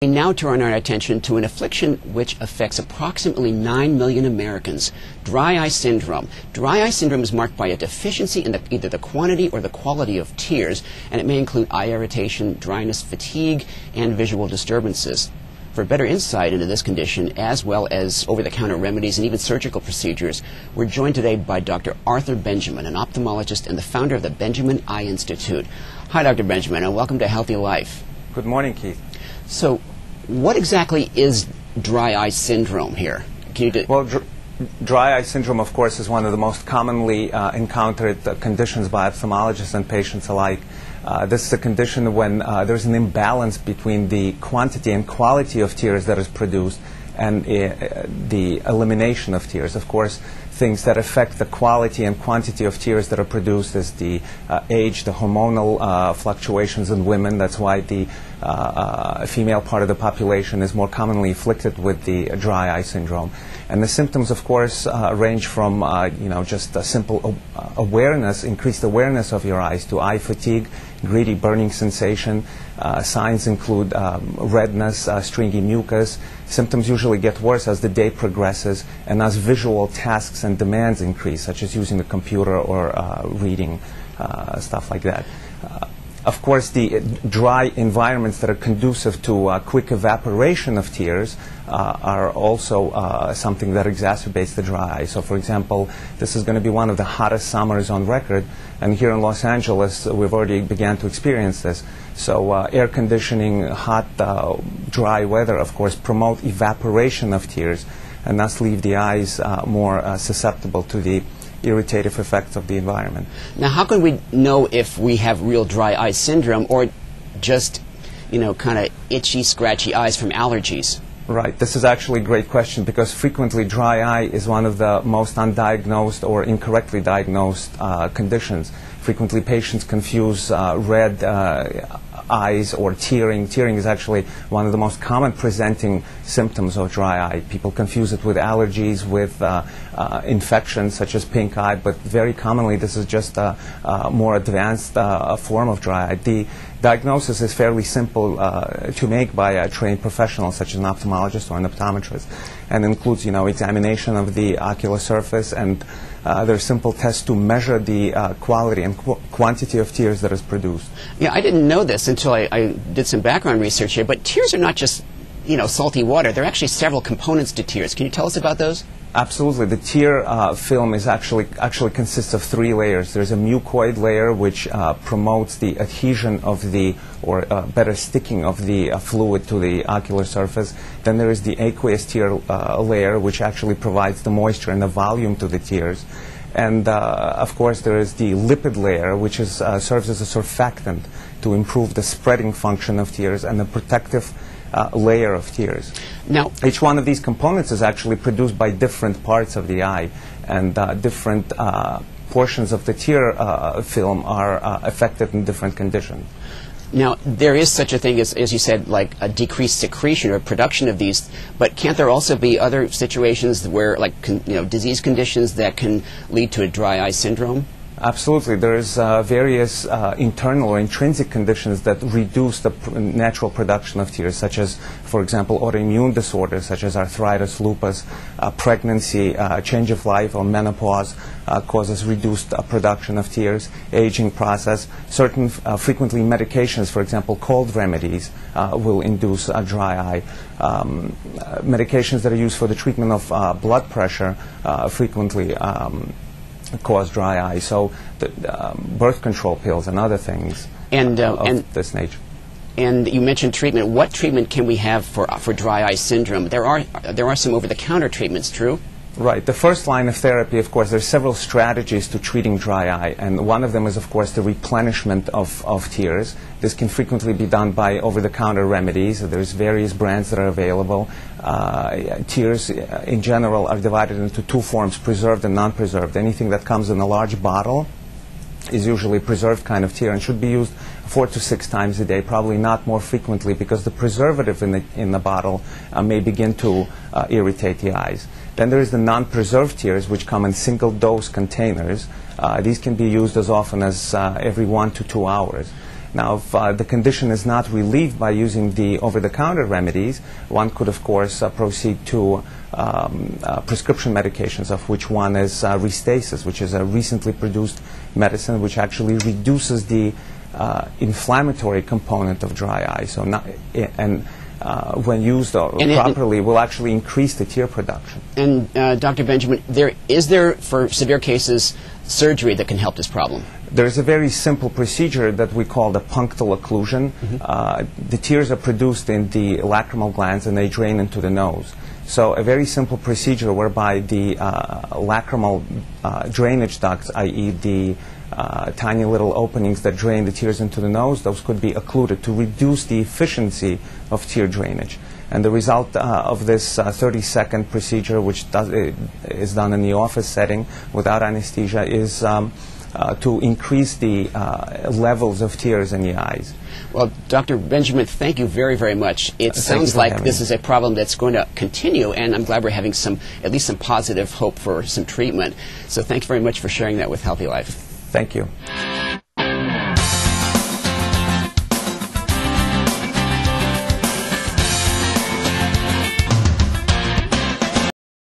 We now turn our attention to an affliction which affects approximately 9 million Americans, dry eye syndrome. Dry eye syndrome is marked by a deficiency in either the quantity or the quality of tears, and it may include eye irritation, dryness, fatigue, and visual disturbances. For better insight into this condition, as well as over-the-counter remedies and even surgical procedures, we're joined today by Dr. Arthur Benjamin, an ophthalmologist and the founder of the Benjamin Eye Institute. Hi, Dr. Benjamin, and welcome to Healthy Life. Good morning, Keith. So, what exactly is dry eye syndrome here? Well, dry eye syndrome, of course, is one of the most commonly encountered conditions by ophthalmologists and patients alike. This is a condition when there's an imbalance between the quantity and quality of tears that is produced and the elimination of tears. Of course, things that affect the quality and quantity of tears that are produced is the age, the hormonal fluctuations in women. That's why the female part of the population is more commonly afflicted with the dry eye syndrome. And the symptoms, of course, range from just a simple awareness, increased awareness of your eyes, to eye fatigue, gritty burning sensation. Signs include redness, stringy mucus. Symptoms usually get worse as the day progresses and as visual tasks and demands increase, such as using the computer or reading, stuff like that. Of course, the dry environments that are conducive to quick evaporation of tears are also something that exacerbates the dry eye. So, for example, this is going to be one of the hottest summers on record, and here in Los Angeles, we've already began to experience this. So, air conditioning, hot, dry weather, of course, promote evaporation of tears, and thus leave the eyes more susceptible to the irritative effects of the environment. Now, how can we know if we have real dry eye syndrome or just, kind of itchy, scratchy eyes from allergies? Right. This is actually a great question because frequently dry eye is one of the most undiagnosed or incorrectly diagnosed conditions. Frequently patients confuse red eyes or tearing. Tearing is actually one of the most common presenting symptoms of dry eye. People confuse it with allergies, with infections such as pink eye, but very commonly this is just a more advanced form of dry eye. The diagnosis is fairly simple to make by a trained professional such as an ophthalmologist or an optometrist, and includes examination of the ocular surface, and there are simple tests to measure the quality and quantity of tears that is produced. Yeah, I didn't know this until I did some background research here, but tears are not just salty water. There are actually several components to tears. Can you tell us about those? Absolutely. The tear film is actually consists of 3 layers. There's a mucoid layer which promotes the adhesion of the, or better sticking of the fluid to the ocular surface. Then there is the aqueous tear layer which actually provides the moisture and the volume to the tears. And of course there is the lipid layer which is, serves as a surfactant to improve the spreading function of tears, and the protective layer of tears. Now, each one of these components is actually produced by different parts of the eye, and different portions of the tear film are affected in different conditions. Now, there is such a thing as you said, like a decreased secretion or production of these, but can't there also be other situations where, like, disease conditions that can lead to a dry eye syndrome? Absolutely. There's various internal or intrinsic conditions that reduce the natural production of tears, such as, for example, autoimmune disorders such as arthritis, lupus, pregnancy, change of life, or menopause causes reduced production of tears, aging process. Certain frequently medications, for example, cold remedies, will induce a dry eye. Medications that are used for the treatment of blood pressure frequently cause dry eye. So the birth control pills and other things of this nature. And you mentioned treatment. What treatment can we have for dry eye syndrome? There are some over-the-counter treatments, true? Right. The first line of therapy, of course, there's several strategies to treating dry eye, and one of them is, of course, the replenishment of tears. This can frequently be done by over-the-counter remedies. There's various brands that are available. Tears, in general, are divided into 2 forms, preserved and non-preserved. Anything that comes in a large bottle is usually preserved kind of tear and should be used 4 to 6 times a day, probably not more frequently, because the preservative in the bottle may begin to irritate the eyes. Then there is the non-preserved tears, which come in single-dose containers. These can be used as often as every 1 to 2 hours. Now, if the condition is not relieved by using the over-the-counter remedies, one could, of course, proceed to prescription medications, of which one is Restasis, which is a recently produced medicine which actually reduces the inflammatory component of dry eye. So, when used properly, will actually increase the tear production. And Dr. Benjamin, is there for severe cases surgery that can help this problem? There's a very simple procedure that we call the punctal occlusion. The tears are produced in the lacrimal glands and they drain into the nose. So a very simple procedure whereby the lacrimal drainage ducts, i.e. the tiny little openings that drain the tears into the nose, those could be occluded to reduce the efficiency of tear drainage. And the result of this 30-second procedure, which is done in the office setting without anesthesia, is to increase the levels of tears in the eyes. Well, Dr. Benjamin, thank you very, very much. It sounds like this is a problem that's going to continue, and I'm glad we're having at least some positive hope for some treatment. So thanks very much for sharing that with Healthy Life. Thank you.